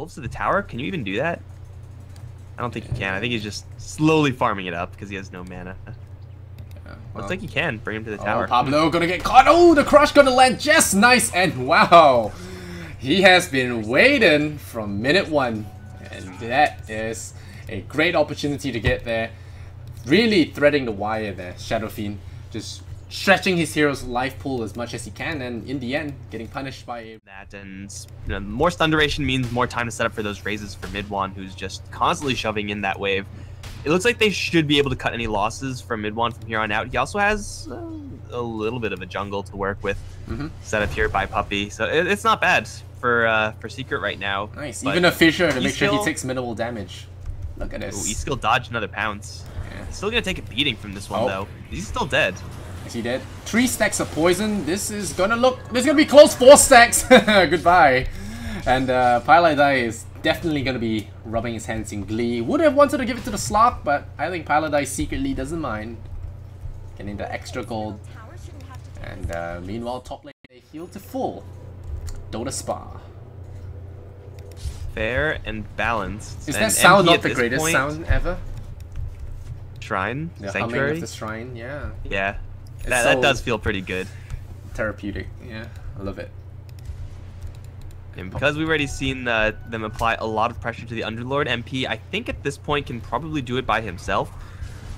wolves to the tower? Can you even do that? I don't think he can. I think he's just slowly farming it up because he has no mana. Looks like he can bring him to the tower. Pablo gonna get caught. Oh, the crush gonna land just nice. And wow, he has been waiting from minute one. And that is a great opportunity to get there. Really threading the wire there. Shadow Fiend just stretching his hero's life pool as much as he can, and in the end, getting punished by that. And more stun duration means more time to set up for those raises for MidOne, who's just constantly shoving in that wave. It looks like they should be able to cut any losses from MidOne from here on out. He also has a little bit of a jungle to work with, set up here by Puppy, so it's not bad for Secret right now. Nice, even a Fissure to make sure he takes minimal damage. Look at this. Ooh, Eskil dodged another pounce. Yeah. He's still gonna take a beating from this one though. He's still dead. Is he dead? 3 stacks of poison. This is gonna be close. 4 stacks. Goodbye. And Paladai is definitely gonna be rubbing his hands in glee. Would have wanted to give it to the Slark, but I think Paladai secretly doesn't mind getting the extra gold. And meanwhile, top lane they heal to full. Dota Spa. Fair and balanced. Is that sound not the greatest sound ever? Shrine? The Sanctuary? humming of the shrine, yeah. Yeah. That does feel pretty good. Therapeutic, yeah. I love it. And because we've already seen them apply a lot of pressure to the Underlord, MP, I think at this point can probably do it by himself.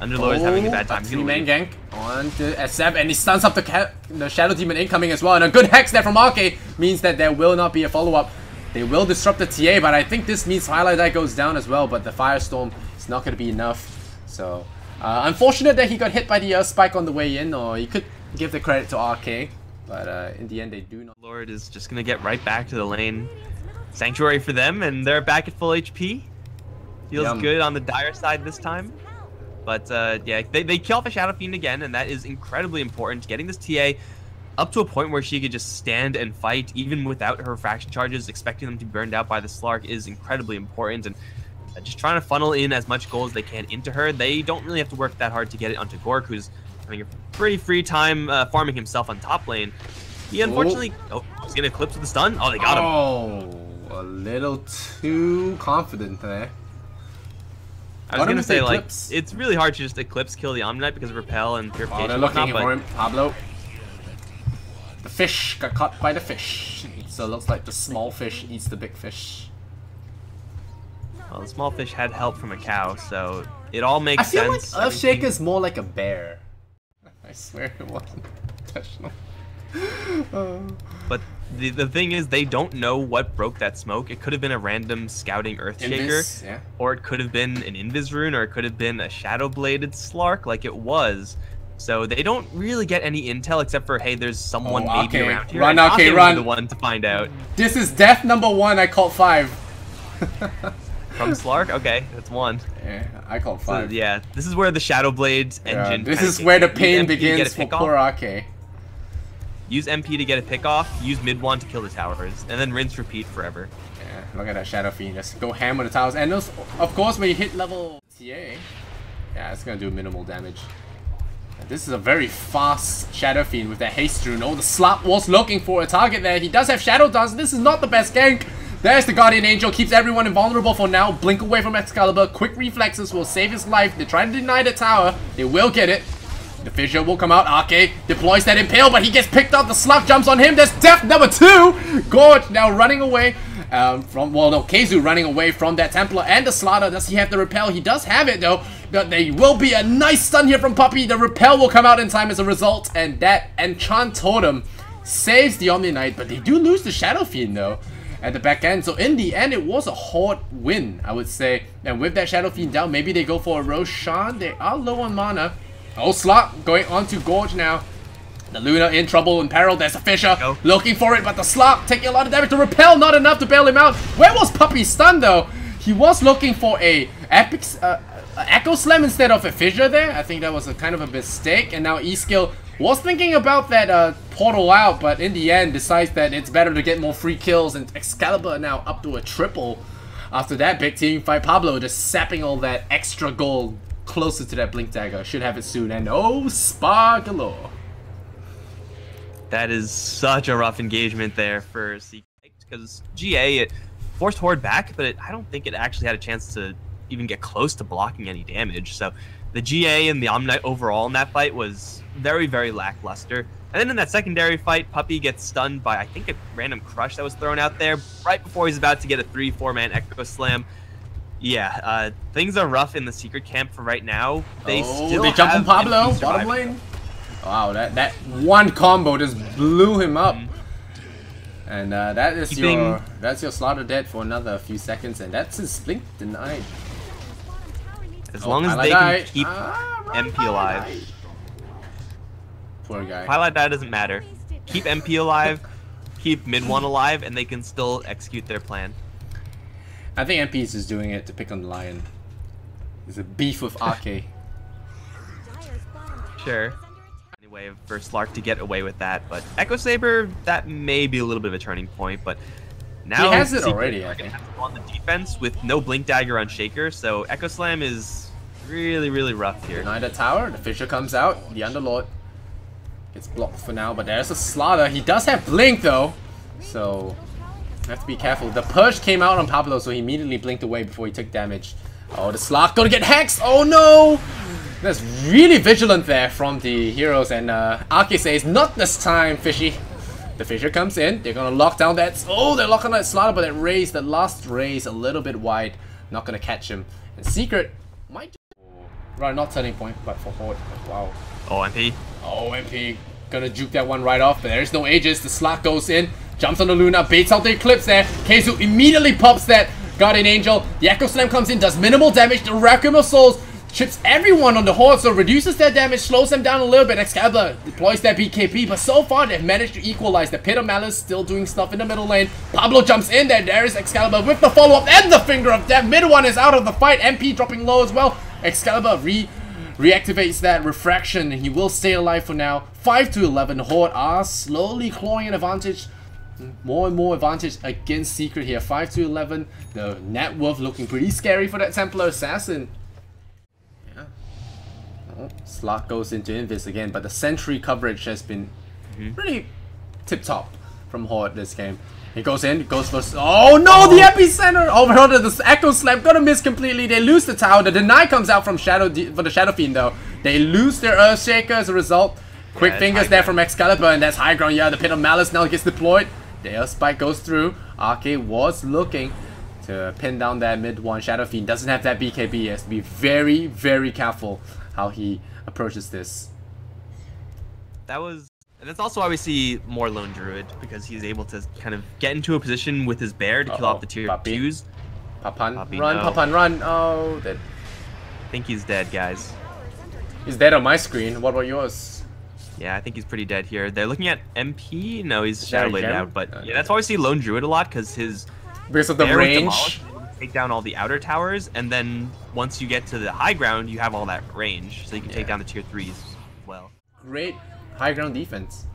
Underlord is having a bad time. 3-man gank on to SF, and he stuns up the Shadow Demon incoming as well. And a good hex there from Arcade means that there will not be a follow-up. They will disrupt the TA, but I think this means Highlight goes down as well, but the Firestorm is not going to be enough. So, unfortunate that he got hit by the spike on the way in, or you could give the credit to RK. But in the end, they do not. Lord is just going to get right back to the lane. Sanctuary for them, and they're back at full HP. Feels good on the Dire side this time. But yeah, they kill off a Shadow Fiend again, and that is incredibly important. Getting this TA up to a point where she could just stand and fight, even without her fraction charges, expecting them to be burned out by the Slark is incredibly important. And just trying to funnel in as much gold as they can into her. They don't really have to work that hard to get it onto Gorgc, who's having a pretty free time farming himself on top lane. He unfortunately... Oh, he's going to Eclipse with the stun. Oh, they got him. Oh, a little too confident there. I was going to say, like, it's really hard to just Eclipse kill the Omni-Knight because of Repel and Purification. Oh, they're looking for him. Pablo. The fish got caught by the fish. So it looks like the small fish eats the big fish. Well, the small fish had help from a cow, so it all makes sense. I feel like Earthshaker's more like a bear. I swear it wasn't intentional. But the thing is, they don't know what broke that smoke. It could have been a random scouting Earthshaker, or it could have been an Invis rune, or it could have been a shadow-bladed Slark like it was. So they don't really get any intel except for, hey, there's someone maybe around here. Run, okay, run. The one to find out. This is death number 1. I called 5. From Slark? Okay, that's 1. Yeah, I called 5. So, yeah, this is where the Shadow Blade engine. This is where the pain begins for poor RK. Use MP to get a pick off, use MidOne to kill the towers, and then rinse repeat forever. Yeah, look at that Shadow Fiend. Just go ham on the towers. And those, of course, when you hit level TA, yeah, it's gonna do minimal damage. And this is a very fast Shadow Fiend with that haste rune. Oh, the Slap was looking for a target there. He does have Shadow Dance. This is not the best gank. There's the Guardian Angel, keeps everyone invulnerable for now. Blink away from Xcalibur. Quick reflexes will save his life. They're trying to deny the tower. They will get it. The Fissure will come out. Arcade deploys that Impale, but he gets picked up. The Slug jumps on him. There's death number 2. Gorgc now running away KheZu running away from that Templar and the Slaughter. Does he have the Repel? He does have it though. There will be a nice stun here from Puppy. The Repel will come out in time as a result, and that Enchant Totem saves the Omni Knight, but they do lose the Shadow Fiend though at the back end. So in the end, it was a Horde win, I would say. And with that Shadow Fiend down, maybe they go for a Roshan. They are low on mana. Oh, Slot going on to Gorgc now. The Luna in trouble and peril. There's a Fissure looking for it, but the Slot taking a lot of damage. To Repel, not enough to bail him out. Where was Puppy's stun though? He was looking for a epic Echo Slam instead of a Fissure there. I think that was a kind of a mistake. And now eskil was thinking about that portal out, but in the end decides that it's better to get more free kills. And Excalibur now up to a triple after that big team fight. Pablo just sapping all that extra gold closer to that Blink Dagger. Should have it soon. And oh, Spa galore. That is such a rough engagement there for Secret, because GA, forced Horde back, but I don't think it actually had a chance to even get close to blocking any damage. So the GA and the Omnite overall in that fight was very, very lackluster. And then in that secondary fight, Puppey gets stunned by, I think, a random crush that was thrown out there right before he's about to get a 3-4-man Echo Slam. Yeah, things are rough in the Secret camp for right now. They jump on Pablo, bottom lane. Wow, that one combo just blew him up. And that's your Slaughter dead for another few seconds, and that's his Blink denied. As long as they can keep MP alive. Poor guy. Highlight that doesn't matter. Keep MP alive, keep MidOne alive, and they can still execute their plan. I think MP is just doing it to pick on the Lion. It's a beef with RK. Sure. Anyway, for Slark to get away with that, but Echo Saber, that may be a little bit of a turning point, but now he has it already, I think. On the defense with no Blink Dagger on Shaker, so Echo Slam is really, really rough here. Deny the tower, the Fissure comes out, the Underlord gets blocked for now, but there's a Slaughter. He does have Blink though, so you have to be careful. The Purge came out on Pablo, so he immediately blinked away before he took damage. Oh, the Slark gonna get hexed! Oh no! That's really vigilant there from the heroes, and RK says, not this time, Fishy. The Fissure comes in, they're gonna lock down that. Oh, they're locking that Slaughter, but that raise, that last raise, a little bit wide. Not gonna catch him. And Secret might. Right, not turning point, but for Horde. Wow. Oh, MP. Oh, MP. Gonna juke that one right off, but there's no Aegis. The Slark goes in, jumps on the Luna, baits out the Eclipse there. KheZu immediately pops that Guardian Angel. The Echo Slam comes in, does minimal damage. The Requiem of Souls chips everyone on the Horde, so reduces their damage, slows them down a little bit. Xcalibur deploys their BKB, but so far they've managed to equalize. The Pit of Malice still doing stuff in the middle lane. Pablo jumps in there. There is Xcalibur with the follow-up and the Finger of Death. MidOne is out of the fight. MP dropping low as well. Xcalibur reactivates that refraction, and he will stay alive for now. 5-11. Horde are slowly clawing an advantage. More and more advantage against Secret here. 5-11. The net worth looking pretty scary for that Templar Assassin. Oh, Slark goes into Invis again, but the sentry coverage has been pretty tip-top from Horde this game. He goes in, goes for... Oh no, the epicenter! Overheard the Echo Slam, gonna miss completely. They lose the tower. The deny comes out from for the Shadow Fiend though. They lose their Earthshaker as a result. Quick fingers there from Excalibur, and that's high ground. Yeah, the Pit of Malice now gets deployed. The Air Spike goes through. RK was looking to pin down that MidOne. Shadow Fiend doesn't have that BKB. He has to be very, very careful how he approaches this. And that's also why we see more Lone Druid, because he's able to kind of get into a position with his bear to kill off the tier 2s. Papan, run, no. Papan, run. Oh, dead. I think he's dead, guys. He's dead on my screen. What about yours? Yeah, I think he's pretty dead here. They're looking at MP. No, he's Shadow Bladed out. But yeah, that's why we see Lone Druid a lot, because because of the range. Take down all the outer towers, and then once you get to the high ground, you have all that range, so you can take down the tier 3s as well. Great high ground defense.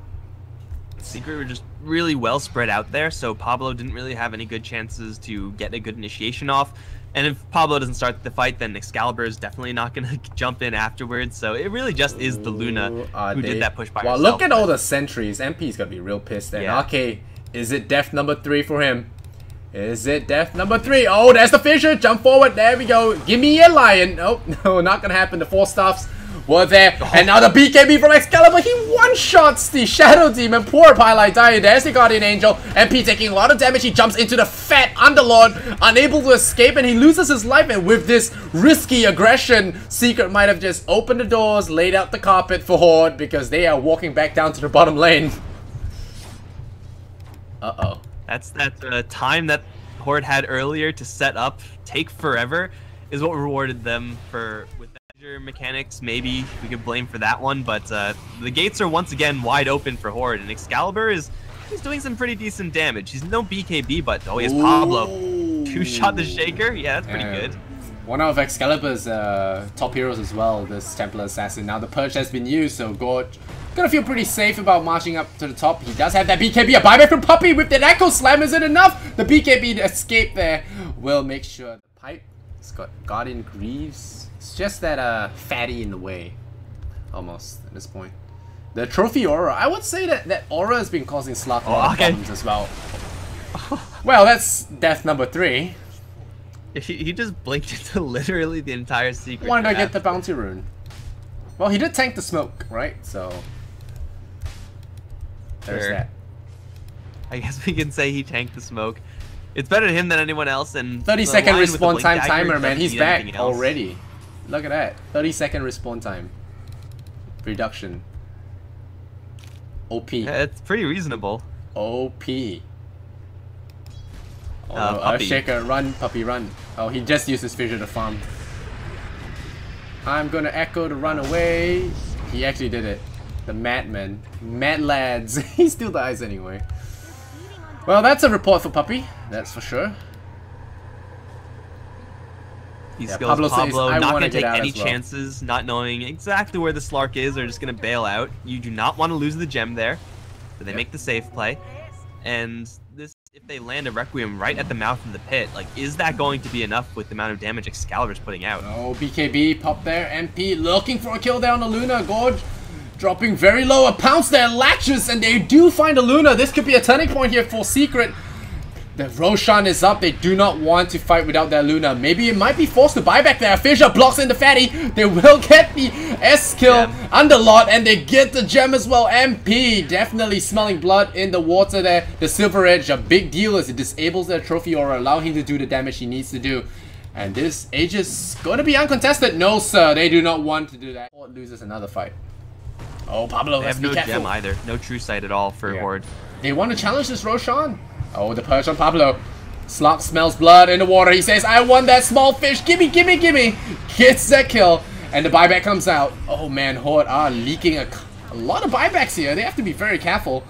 Secret were just really well spread out there, so Pablo didn't really have any good chances to get a good initiation off. And if Pablo doesn't start the fight, then Excalibur is definitely not going to jump in afterwards. So it really just is the Luna who did that push by herself. Well, look at all the sentries. MP's going to be real pissed there. Yeah. Okay, is it death number 3 for him? Is it death number 3? Oh, there's the Fissure. Jump forward. There we go. Give me a Lion. Nope, no, not going to happen. The 4 staffs were there. And now the BKB from Excalibur. He one-shots the Shadow Demon. Poor Pylite dying. There's the Guardian Angel. MP taking a lot of damage. He jumps into the fat Underlord. Unable to escape, and he loses his life. And with this risky aggression, Secret might have just opened the doors, laid out the carpet for Horde, because they are walking back down to the bottom lane. Uh-oh. That's that time that Horde had earlier to set up, take forever, is what rewarded them for with the mechanics. Maybe we could blame for that one, but the gates are once again wide open for Horde, and Excalibur he's doing some pretty decent damage. He's no BKB, but he has Pablo. 2-shot the Shaker. Yeah, that's pretty good. One of Excalibur's top heroes as well, this Templar Assassin. Now the Purge has been used, so Gorgc gonna feel pretty safe about marching up to the top. He does have that BKB, a buyback from Puppey with that Echo Slam. Is it enough? The BKB to escape there will make sure. The pipe, it's got Guardian Greaves. It's just that fatty in the way, almost at this point. The Trophy Aura, I would say that Aura has been causing Slark a lot of problems as well. Well, that's death number 3. He just blinked into literally the entire secret. Why did I get the bounty rune? Well, he did tank the smoke, right? So there's that. I guess we can say he tanked the smoke. It's better to him than anyone else. And 30-second respawn time timer, man. He's back already. Look at that. 30-second respawn time. Reduction. OP. Yeah, it's pretty reasonable. OP. Oh, Shaker, run, puppy, run. Oh, he just used his fissure to farm. I'm gonna echo to run away. He actually did it. The madman. Mad lads. He still dies anyway. Well, that's a report for Puppy. That's for sure. Pablo not going to take any chances, not knowing exactly where the Slark is. They're just going to bail out. You do not want to lose the gem there. So they make the safe play. And this, if they land a Requiem right at the mouth of the pit, like, is that going to be enough with the amount of damage Excalibur's putting out? Oh, BKB pop there. MP looking for a kill down on Luna. Gorgc dropping very low. A pounce there, latches, and they do find a Luna. This could be a turning point here for Secret. The Roshan is up. They do not want to fight without their Luna. Maybe it might be forced to buy back there. Fissure blocks in the fatty. They will get the skill underlot, and they get the gem as well. MP definitely smelling blood in the water there. The Silver Edge, a big deal as it disables their trophy aura, allowing him to do the damage he needs to do. And this age is going to be uncontested. No, sir. They do not want to do that. Horde loses another fight. Oh, Pablo, they have no gem either. No true sight at all for Horde. They want to challenge this Roshan. Oh, the perch on Pablo. Slop smells blood in the water. He says, I want that small fish. Gimme, gimme, gimme. Gets that kill. And the buyback comes out. Oh, man. Horde are leaking a lot of buybacks here. They have to be very careful.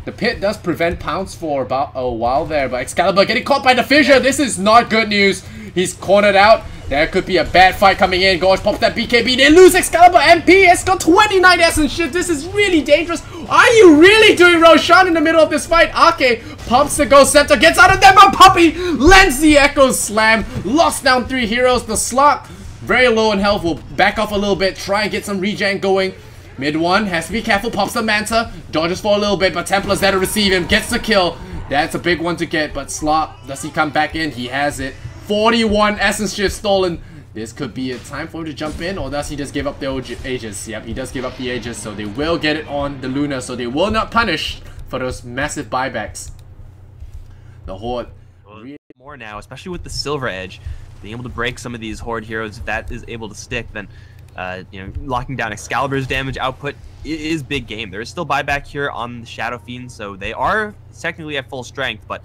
The pit does prevent pounce for about a while there. But Xcalibur getting caught by the fissure. This is not good news. He's cornered out. There could be a bad fight coming in. Gorgc pops that BKB. They lose Xcalibur. MP has got 29 essence shit. This is really dangerous. Are you really doing Roshan in the middle of this fight? Arke pops the Ghost Scepter. Gets out of there, but Puppy lands the Echo Slam. Locks down 3 heroes. The Slark, very low in health, will back off a little bit. Try and get some regen going. MidOne has to be careful. Pops the Manta. Dodges for a little bit, but Templar's there to receive him. Gets the kill. That's a big one to get, but Slark, does he come back in? He has it. 41 essence shift stolen. This could be a time for him to jump in, or does he just give up the Aegis? Yep, he does give up the Aegis, so they will get it on the Luna, so they will not punish for those massive buybacks. The Horde more now, especially with the Silver Edge, being able to break some of these Horde heroes. If that is able to stick, then you know, locking down Excalibur's damage output is big game. There is still buyback here on the Shadow Fiend, so they are technically at full strength, but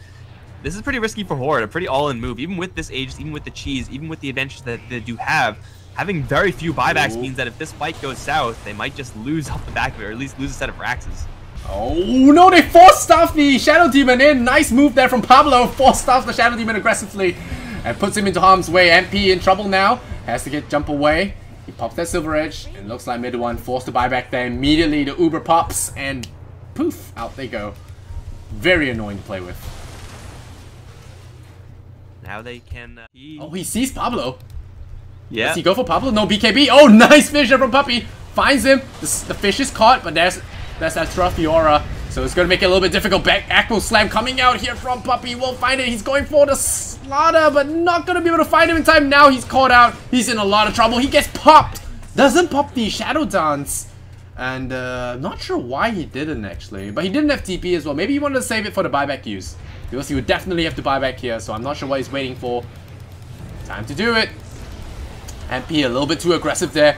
this is pretty risky for Horde, a pretty all-in move. Even with this Aegis, even with the cheese, even with the adventures that they do have, having very few buybacks means that if this fight goes south, they might just lose off the back of it, or at least lose a set of Raxes. Oh no, they force-stuff the Shadow Demon in. Nice move there from Pablo. Force-stuffs the Shadow Demon aggressively and puts him into harm's way. MP in trouble now. Has to jump away. He pops that Silver Edge, and looks like MidOne forced to buy back there. Immediately the Uber pops, and poof, out they go. Very annoying to play with. Now they can... Oh, he sees Pablo. Yeah. Does he go for Pablo? No, BKB. Oh, nice fissure from Puppy. Finds him. The fish is caught, but that's that trophy aura. So it's going to make it a little bit difficult. Back Aqua Slam coming out here from Puppy. Will find it. He's going for the slaughter, but not going to be able to find him in time. Now he's caught out. He's in a lot of trouble. He gets popped. Doesn't pop the Shadow Dance. And not sure why he didn't, actually. But he didn't have TP as well. Maybe he wanted to save it for the buyback use. Because he would definitely have to buy back here, so I'm not sure what he's waiting for. Time to do it. MP a little bit too aggressive there.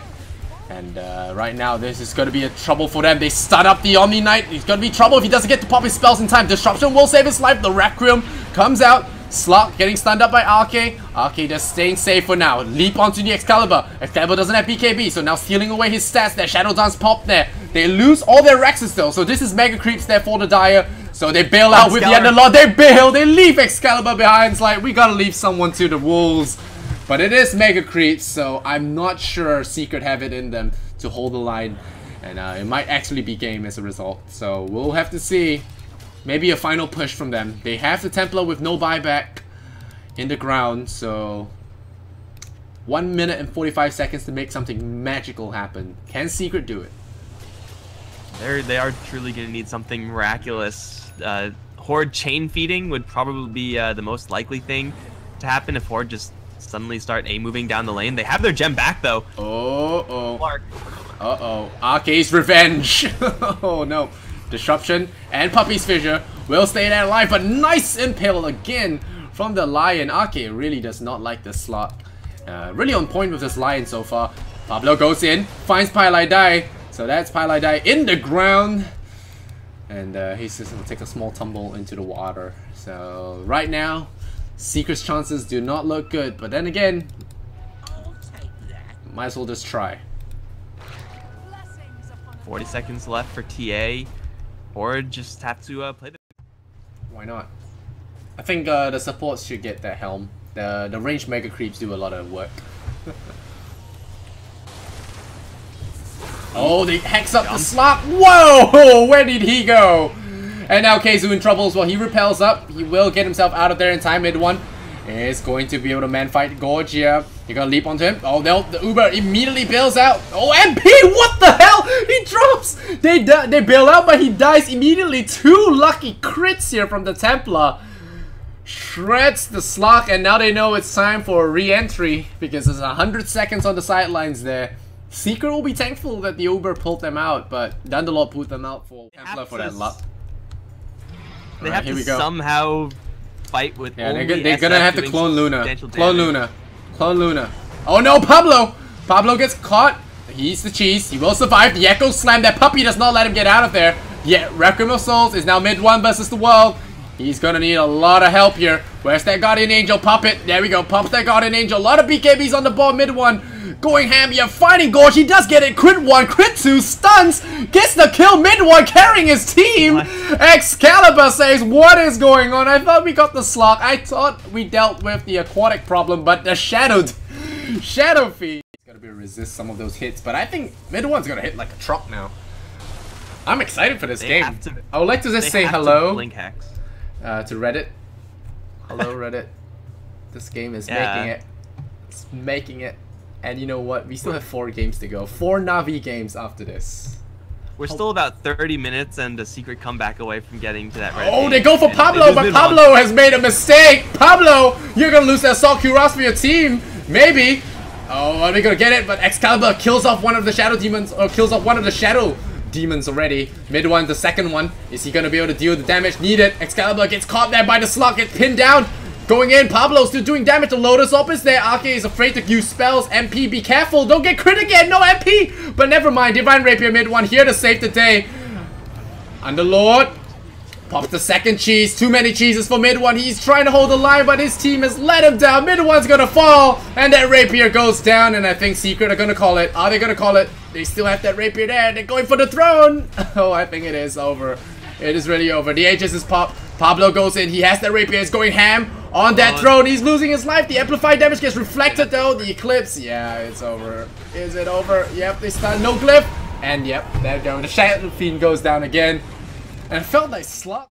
And right now, this is going to be a trouble for them. They stun up the Omni Knight. He's going to be trouble if he doesn't get to pop his spells in time. Disruption will save his life. The Requiem comes out. Slark getting stunned up by Arke. Arke just staying safe for now. Leap onto the Excalibur. Excalibur doesn't have BKB, so now stealing away his stats. Their Shadow Dance pop there. They lose all their Rexes though, so this is Mega Creeps there for the Dire. So they bail out with the Underlord. They bail. They leave Excalibur behind. It's like, we gotta leave someone to the wolves. But it is Mega Creeps, so I'm not sure Secret have it in them to hold the line. And it might actually be game as a result. So we'll have to see. Maybe a final push from them. They have the Templar with no buyback in the ground, so 1 minute and 45 seconds to make something magical happen. Can Secret do it? They are truly going to need something miraculous. Horde chain feeding would probably be the most likely thing to happen if Horde just suddenly start moving down the lane. They have their gem back though. Arce's revenge. Oh no. Disruption and Puppy's Fissure will stay there alive, but nice impale again from the Lion. Arce really does not like the slot. Really on point with this Lion so far. Pablo goes in, finds Pylai, so that's Pylai in the ground. And he's just gonna take a small tumble into the water. So right now, Secret's chances do not look good, but then again, might as well just try. 40 seconds left for TA. Or just have to play the... Why not? I think the supports should get their helm. The ranged mega creeps do a lot of work. Oh, they hex up the slot. Whoa! Where did he go? And now KheZu in trouble as well. He repels up. He will get himself out of there in time. MidOne is going to be able to man fight Gorgc here. You're gonna leap onto him. Oh no, the Uber immediately bails out. Oh, MP, what the hell? He drops! They bail out, but he dies immediately. 2 lucky crits here from the Templar. Shreds the slot, and now they know it's time for a re-entry because there's 100 seconds on the sidelines there. Secret will be thankful that the Uber pulled them out, but Dandalot put them out for Templar for that luck. They have to somehow fight with they're gonna have to clone Luna. Clone Luna. Oh no, Pablo! Pablo gets caught. He's the cheese. He will survive. The Echo Slam. That puppy does not let him get out of there. Yeah, Requiem of Souls is now MidOne versus the world. He's gonna need a lot of help here. Where's that Guardian Angel? Pop it. There we go. Pops that Guardian Angel. A lot of BKBs on the board. MidOne going ham here. Fighting Gorgc. He does get it. Crit 1, crit 2. Stuns. Gets the kill. MidOne carrying his team. Xcalibur says, what is going on? I thought we got the slot. I thought we dealt with the aquatic problem, but the shadow feed. He's gonna be able to resist some of those hits, but I think MidOne's gonna hit like a truck now. I'm excited for this game. I would like to just say hello to Reddit. Hello Reddit. This game is making it. It's making it. And you know what? We still have 4 games to go. 4 Na'Vi games after this. We're still about 30 minutes and a Secret comeback away from getting to that red Oh, they go for Pablo, but Pablo has made a mistake. Pablo, you're gonna lose that Assault Cuirass for your team. Maybe. Oh, are they gonna get it? But Xcalibur kills off one of the Shadow Demons, or kills off one of the Shadow Demons already. MidOne, the second one. Is he gonna be able to deal the damage needed? Xcalibur gets caught there by the slot, gets pinned down. Going in, Pablo still doing damage. The Lotus Op is there. Arce is afraid to use spells. MP, be careful. Don't get crit again. No MP. But never mind. Divine Rapier MidOne here to save the day. Underlord pops the second cheese. Too many cheeses for MidOne. He's trying to hold the line, but his team has let him down. MidOne's gonna fall. And that Rapier goes down. And I think Secret are gonna call it. Are they gonna call it? They still have that Rapier there. They're going for the throne. Oh, I think it is over. It is really over. The Aegis is popped. Pablo goes in. He has the Rapier. He's going ham on that throne. He's losing his life. The amplified damage gets reflected though. The Eclipse. Yeah, it's over. Is it over? Yep, they stun. No glyph. And yep, there we go. The Shadow Fiend goes down again. And it felt like slot.